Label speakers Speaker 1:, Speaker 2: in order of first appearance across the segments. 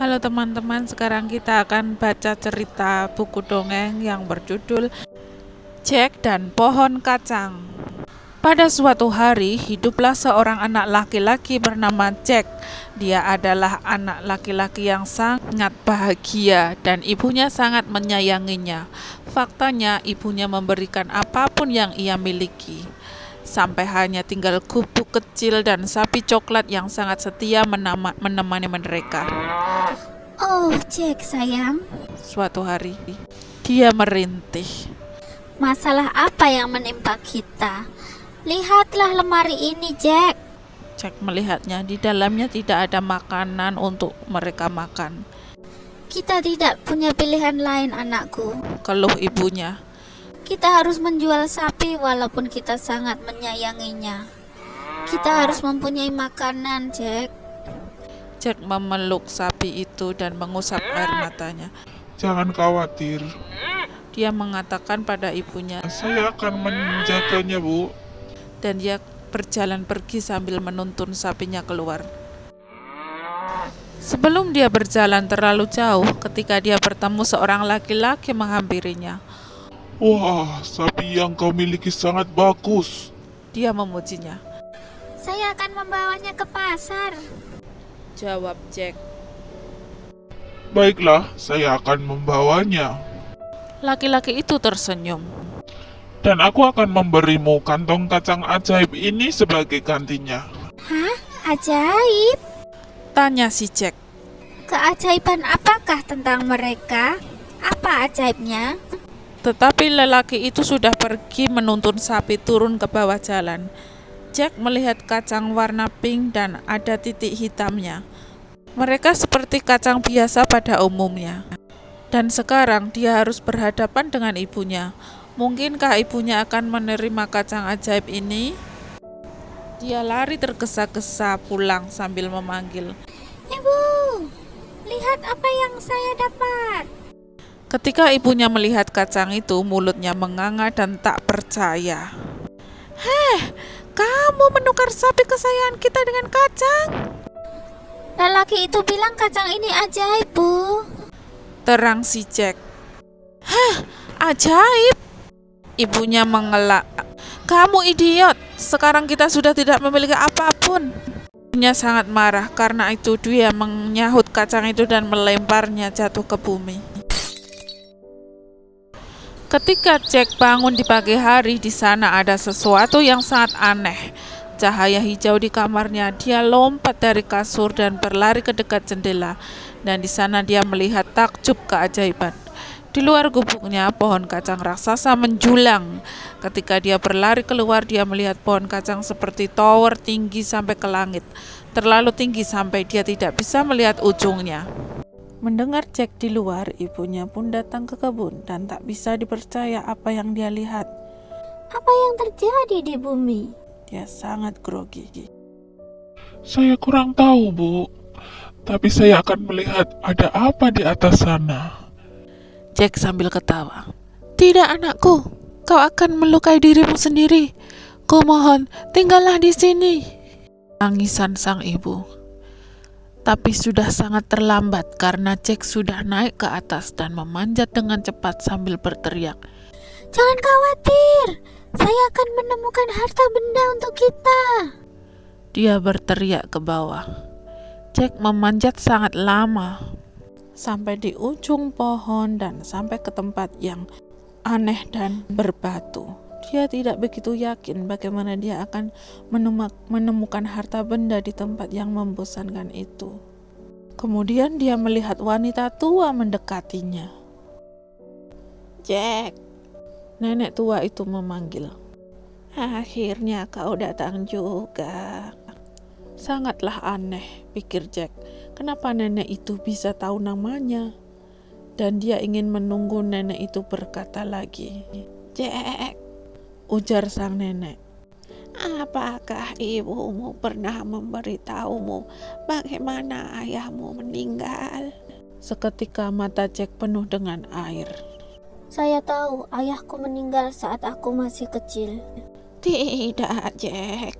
Speaker 1: Halo teman-teman, sekarang kita akan baca cerita buku dongeng yang berjudul Jack dan Pohon Kacang. Pada suatu hari, hiduplah seorang anak laki-laki bernama Jack. Dia adalah anak laki-laki yang sangat bahagia dan ibunya sangat menyayanginya. Faktanya, ibunya memberikan apapun yang ia miliki. Sampai hanya tinggal gubuk kecil dan sapi coklat yang sangat setia menemani mereka.
Speaker 2: Oh, Jack sayang,
Speaker 1: Suatu hari, dia merintih.
Speaker 2: masalah apa yang menimpa kita? Lihatlah lemari ini, Jack.
Speaker 1: Jack melihatnya, di dalamnya tidak ada makanan untuk mereka makan.
Speaker 2: Kita tidak punya pilihan lain, anakku.
Speaker 1: Keluh ibunya.
Speaker 2: Kita harus menjual sapi walaupun kita sangat menyayanginya. Kita harus mempunyai makanan, Jack.
Speaker 1: Jack memeluk sapi itu dan mengusap air matanya.
Speaker 3: Jangan khawatir,
Speaker 1: Dia mengatakan pada ibunya,
Speaker 3: saya akan menjaganya, Bu.
Speaker 1: dan dia berjalan pergi sambil menuntun sapinya keluar. Sebelum dia berjalan terlalu jauh, ketika dia bertemu seorang laki-laki menghampirinya.
Speaker 3: Wah, sapi yang kau miliki sangat bagus.
Speaker 1: Dia memujinya.
Speaker 2: Saya akan membawanya ke pasar.
Speaker 1: Jawab Jack.
Speaker 3: Baiklah, saya akan membawanya.
Speaker 1: Laki-laki itu tersenyum.
Speaker 3: Dan aku akan memberimu kantong kacang ajaib ini sebagai gantinya.
Speaker 2: Hah? Ajaib?
Speaker 1: Tanya si Jack.
Speaker 2: Keajaiban apakah tentang mereka? Apa ajaibnya?
Speaker 1: Tetapi lelaki itu sudah pergi menuntun sapi turun ke bawah jalan. Jack melihat kacang warna pink dan ada titik hitamnya. Mereka seperti kacang biasa pada umumnya. Dan sekarang dia harus berhadapan dengan ibunya. Mungkinkah ibunya akan menerima kacang ajaib ini? Dia lari tergesa-gesa pulang sambil memanggil.
Speaker 2: Ibu, lihat apa yang saya dapat.
Speaker 1: Ketika ibunya melihat kacang itu, mulutnya menganga dan tak percaya. Heh, kamu menukar sapi kesayangan kita dengan kacang?
Speaker 2: Lelaki itu bilang kacang ini ajaib, Bu.
Speaker 1: Terang si Jack. Hah, ajaib? Ibunya mengelak. Kamu idiot, sekarang kita sudah tidak memiliki apapun. Ibunya sangat marah, karena itu dia menyahut kacang itu dan melemparnya jatuh ke bumi. Ketika Jack bangun di pagi hari, di sana ada sesuatu yang sangat aneh. Cahaya hijau di kamarnya, dia lompat dari kasur dan berlari ke dekat jendela. Dan di sana dia melihat takjub keajaiban. Di luar gubuknya, pohon kacang raksasa menjulang. Ketika dia berlari keluar, dia melihat pohon kacang seperti tower tinggi sampai ke langit. Terlalu tinggi sampai dia tidak bisa melihat ujungnya. Mendengar Jack di luar, ibunya pun datang ke kebun dan tak bisa dipercaya apa yang dia lihat.
Speaker 2: Apa yang terjadi di bumi?
Speaker 1: Dia sangat grogi.
Speaker 3: Saya kurang tahu, Bu. Tapi saya akan melihat ada apa di atas sana.
Speaker 1: Jack sambil ketawa. Tidak anakku, kau akan melukai dirimu sendiri. Kumohon, tinggallah di sini. Tangisan sang ibu. Tapi sudah sangat terlambat karena Jack sudah naik ke atas dan memanjat dengan cepat sambil berteriak.
Speaker 2: Jangan khawatir, saya akan menemukan harta benda untuk kita.
Speaker 1: Dia berteriak ke bawah. Jack memanjat sangat lama, sampai di ujung pohon dan sampai ke tempat yang aneh dan berbatu. Dia tidak begitu yakin bagaimana dia akan menemukan harta benda di tempat yang membosankan itu. Kemudian dia melihat wanita tua mendekatinya. Jack, nenek tua itu memanggil. Akhirnya kau datang juga. Sangatlah aneh, pikir Jack. Kenapa nenek itu bisa tahu namanya? Dan dia ingin menunggu nenek itu berkata lagi. Jack, ujar sang nenek. Apakah ibumu pernah memberitahumu bagaimana ayahmu meninggal? Seketika mata Jack penuh dengan air.
Speaker 2: Saya tahu ayahku meninggal saat aku masih kecil.
Speaker 1: Tidak, Jack.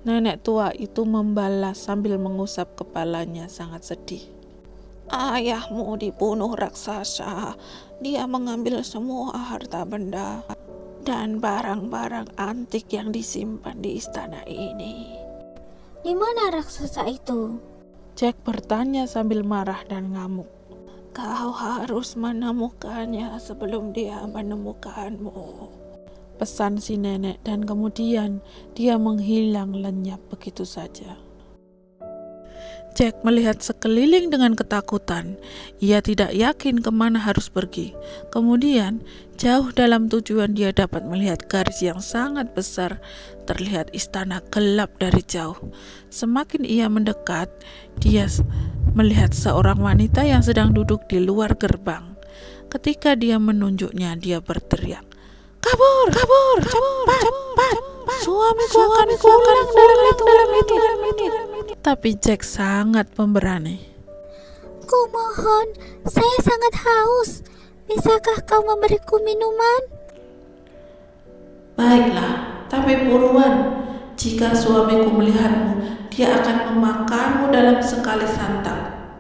Speaker 1: Nenek tua itu membalas sambil mengusap kepalanya sangat sedih. Ayahmu dibunuh raksasa. Dia mengambil semua harta benda dan barang-barang antik yang disimpan di istana ini.
Speaker 2: Di mana raksasa itu?
Speaker 1: Jack bertanya sambil marah dan ngamuk. Kau harus menemukannya sebelum dia menemukanmu, pesan si nenek, dan kemudian dia menghilang lenyap begitu saja. Jack melihat sekeliling dengan ketakutan. Ia tidak yakin kemana harus pergi. Kemudian, jauh dalam tujuan dia dapat melihat garis yang sangat besar. Terlihat istana gelap dari jauh. Semakin ia mendekat, dia melihat seorang wanita yang sedang duduk di luar gerbang. Ketika dia menunjuknya, dia berteriak, "Kabur, kabur, cepat, cepat! Suamiku akan pulang dalam hitungan menit." Tapi Jack sangat pemberani.
Speaker 2: Kumohon, saya sangat haus. Bisakah kau memberiku minuman?
Speaker 1: Baiklah, tapi buruan. Jika suamiku melihatmu, dia akan memakanmu dalam sekali santap.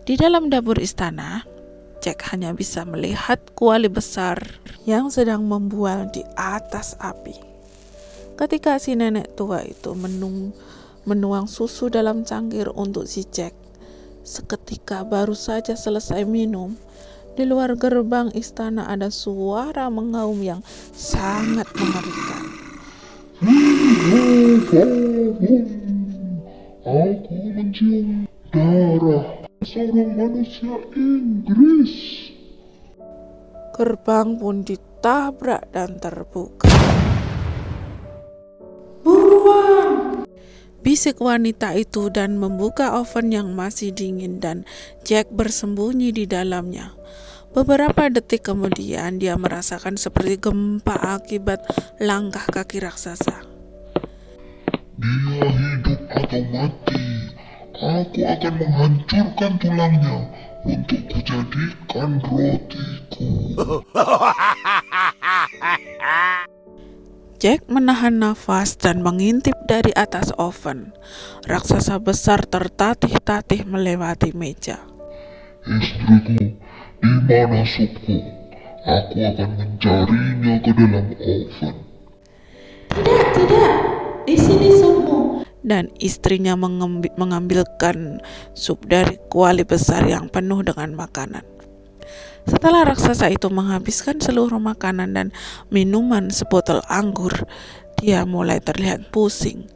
Speaker 1: Di dalam dapur istana, Jack hanya bisa melihat kuali besar yang sedang membual di atas api. Ketika si nenek tua itu menuang susu dalam cangkir untuk si Jack, seketika baru saja selesai minum, di luar gerbang istana ada suara mengaum yang sangat mengerikan.
Speaker 3: Aku mencium darah seorang manusia Inggris.
Speaker 1: Gerbang pun ditabrak dan terbuka. Buruan! Bisik wanita itu dan membuka oven yang masih dingin, dan Jack bersembunyi di dalamnya. Beberapa detik kemudian dia merasakan seperti gempa akibat langkah kaki raksasa.
Speaker 3: Dia hidup atau mati. Aku akan menghancurkan tulangnya untuk kujadikan rotiku.
Speaker 1: Jack menahan nafas dan mengintip dari atas oven. Raksasa besar tertatih-tatih melewati meja.
Speaker 3: Istriku, di mana supku? Aku akan mencarinya ke dalam oven.
Speaker 1: Tidak, di sini supmu. Dan istrinya mengambilkan sup dari kuali besar yang penuh dengan makanan. Setelah raksasa itu menghabiskan seluruh makanan dan minuman sebotol anggur, dia mulai terlihat pusing.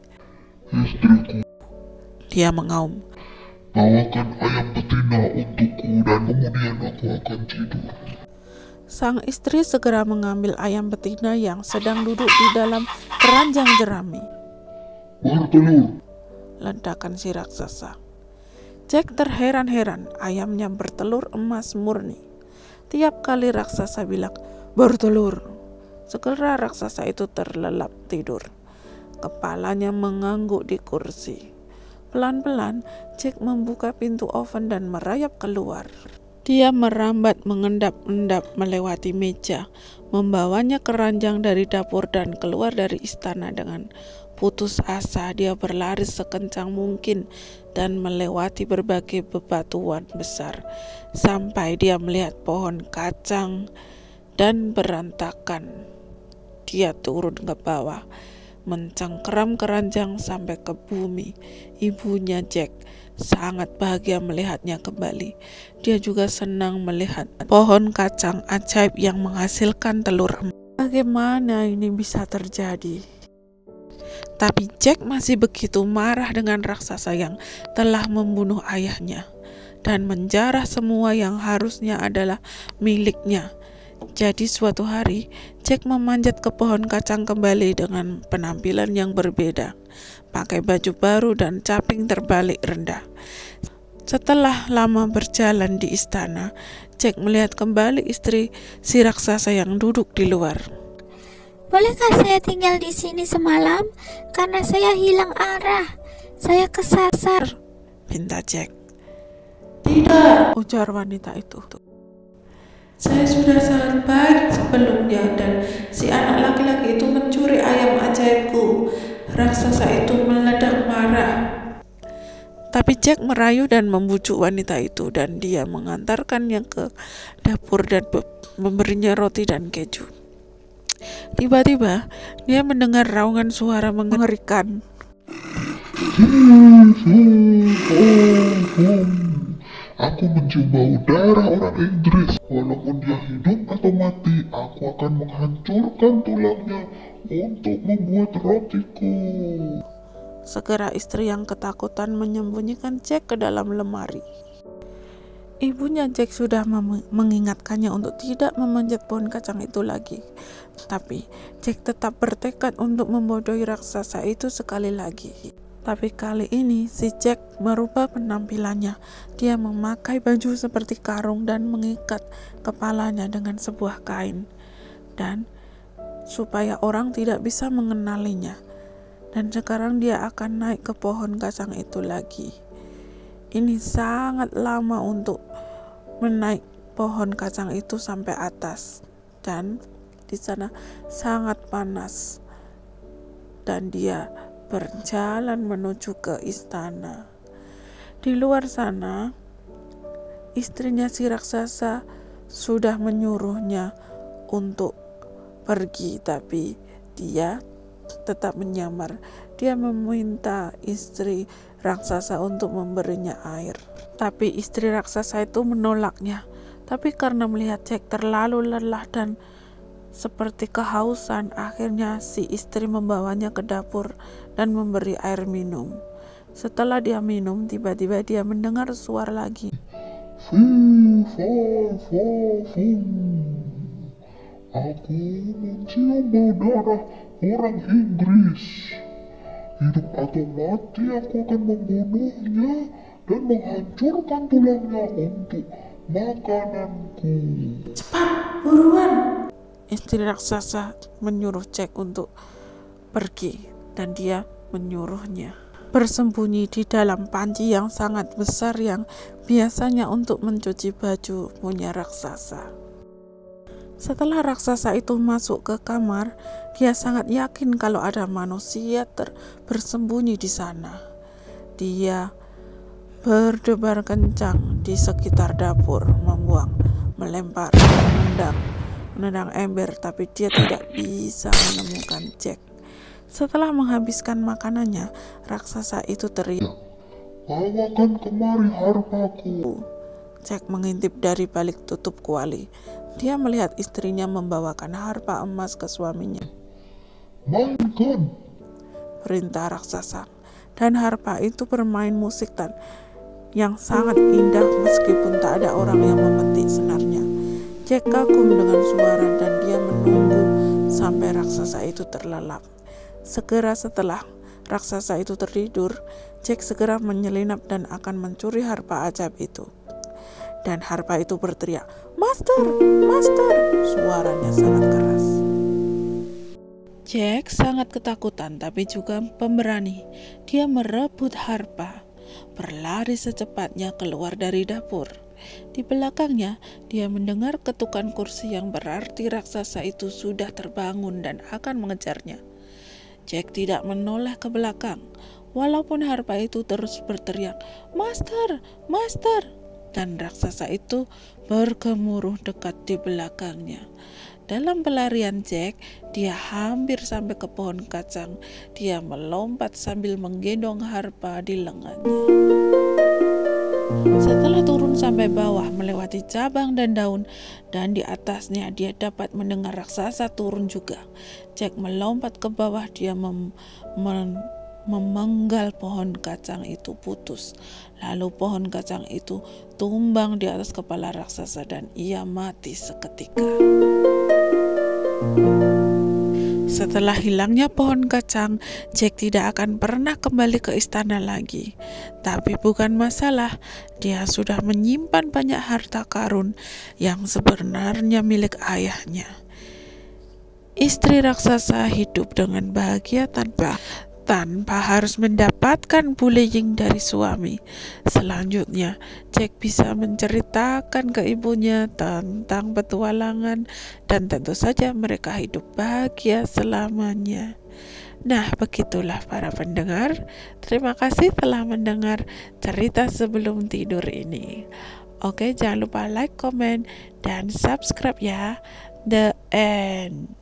Speaker 3: Istriku,
Speaker 1: Dia mengaum.
Speaker 3: bawakan ayam betina untukku dan kemudian aku akan tidur.
Speaker 1: Sang istri segera mengambil ayam betina yang sedang duduk di dalam keranjang jerami.
Speaker 3: Bertelur.
Speaker 1: Ledakan si raksasa. Jack terheran-heran, ayamnya bertelur emas murni. Tiap kali raksasa bilang, "Bertelur," segera raksasa itu terlelap tidur. Kepalanya mengangguk di kursi. Pelan-pelan, Jack membuka pintu oven dan merayap keluar. Dia merambat mengendap-endap melewati meja, membawanya keranjang dari dapur dan keluar dari istana. Dengan putus asa, dia berlari sekencang mungkin dan melewati berbagai bebatuan besar, sampai dia melihat pohon kacang dan berantakan. Dia turun ke bawah, mencengkeram keranjang sampai ke bumi. Ibunya Jack sangat bahagia melihatnya kembali. Dia juga senang melihat pohon kacang ajaib yang menghasilkan telur emas. Bagaimana ini bisa terjadi? Tapi Jack masih begitu marah dengan raksasa yang telah membunuh ayahnya dan menjarah semua yang harusnya adalah miliknya. Jadi suatu hari, Jack memanjat ke pohon kacang kembali dengan penampilan yang berbeda, pakai baju baru dan caping terbalik rendah. Setelah lama berjalan di istana, Jack melihat kembali istri si raksasa yang duduk di luar.
Speaker 2: Bolehkah saya tinggal di sini semalam? Karena saya hilang arah. Saya kesasar,
Speaker 1: pinta Jack. Tidak, ujar wanita itu. Saya sudah sangat baik sebelumnya dan si anak laki-laki itu mencuri ayam ajaibku. Raksasa itu meledak marah. Tapi Jack merayu dan membujuk wanita itu dan dia mengantarkannya ke dapur dan memberinya roti dan keju. Tiba-tiba dia mendengar raungan suara mengerikan.
Speaker 3: Aku mencium bau darah orang Inggris. Walaupun dia hidup atau mati, aku akan menghancurkan tulangnya untuk membuat rotiku.
Speaker 1: Segera istri yang ketakutan menyembunyikan Jack ke dalam lemari. Ibunya Jack sudah mengingatkannya untuk tidak memanjat pohon kacang itu lagi. Tapi Jack tetap bertekad untuk membodohi raksasa itu sekali lagi. Tapi kali ini si Jack merubah penampilannya. Dia memakai baju seperti karung dan mengikat kepalanya dengan sebuah kain. Dan supaya orang tidak bisa mengenalinya. Dan sekarang dia akan naik ke pohon kacang itu lagi. Ini sangat lama untuk menaik pohon kacang itu sampai atas. Dan di sana sangat panas. Dan dia berjalan menuju ke istana. Di luar sana, istrinya si raksasa sudah menyuruhnya untuk pergi, tapi dia tetap menyamar. Dia meminta istri raksasa untuk memberinya air, tapi istri raksasa itu menolaknya. Tapi karena melihat Jack terlalu lelah dan seperti kehausan, akhirnya si istri membawanya ke dapur dan memberi air minum. Setelah dia minum, tiba-tiba dia mendengar suara lagi.
Speaker 3: Aku mencium bau darah orang Inggris. Hidup atau mati, aku akan membunuhnya dan menghancurkan tulangnya untuk makananku.
Speaker 1: Cepat, buruan! Istri raksasa menyuruh Jack untuk pergi dan dia menyuruhnya bersembunyi di dalam panci yang sangat besar yang biasanya untuk mencuci baju punya raksasa. Setelah raksasa itu masuk ke kamar, dia sangat yakin kalau ada manusia bersembunyi di sana. Dia berdebar kencang di sekitar dapur, melempar, menendang ember, tapi dia tidak bisa menemukan Jack. Setelah menghabiskan makanannya, raksasa itu teriak,
Speaker 3: "Bawakan kemari harpaku."
Speaker 1: Jack mengintip dari balik tutup kuali. Dia melihat istrinya membawakan harpa emas ke suaminya.
Speaker 3: "Mainkan,"
Speaker 1: perintah raksasa. Dan harpa itu bermain musik yang sangat indah meskipun tak ada orang yang memetik senarnya. Jack kagum dengan suara dan dia menunggu sampai raksasa itu terlelap. Segera setelah raksasa itu tertidur, Jack segera menyelinap dan akan mencuri harpa ajaib itu. Dan harpa itu berteriak, "Master, Master!" Suaranya sangat keras. Jack sangat ketakutan tapi juga pemberani. Dia merebut harpa, berlari secepatnya keluar dari dapur. Di belakangnya, dia mendengar ketukan kursi yang berarti raksasa itu sudah terbangun dan akan mengejarnya. Jack tidak menoleh ke belakang, walaupun harpa itu terus berteriak, "Master, Master!" Dan raksasa itu bergemuruh dekat di belakangnya. Dalam pelarian Jack, dia hampir sampai ke pohon kacang. Dia melompat sambil menggendong harpa di lengannya. Setelah turun sampai bawah, melewati cabang dan daun, dan di atasnya dia dapat mendengar raksasa turun juga. Jack melompat ke bawah, dia memenggal pohon kacang itu putus. Lalu pohon kacang itu tumbang di atas kepala raksasa dan ia mati seketika. Setelah hilangnya pohon kacang, Jack tidak akan pernah kembali ke istana lagi. Tapi bukan masalah, dia sudah menyimpan banyak harta karun yang sebenarnya milik ayahnya. Istri raksasa hidup dengan bahagia tanpa tanpa harus mendapatkan bullying dari suami. Selanjutnya, Jack bisa menceritakan ke ibunya tentang petualangan dan tentu saja mereka hidup bahagia selamanya. Nah, begitulah para pendengar. Terima kasih telah mendengar cerita sebelum tidur ini. Oke, jangan lupa like, komen, dan subscribe ya. The end.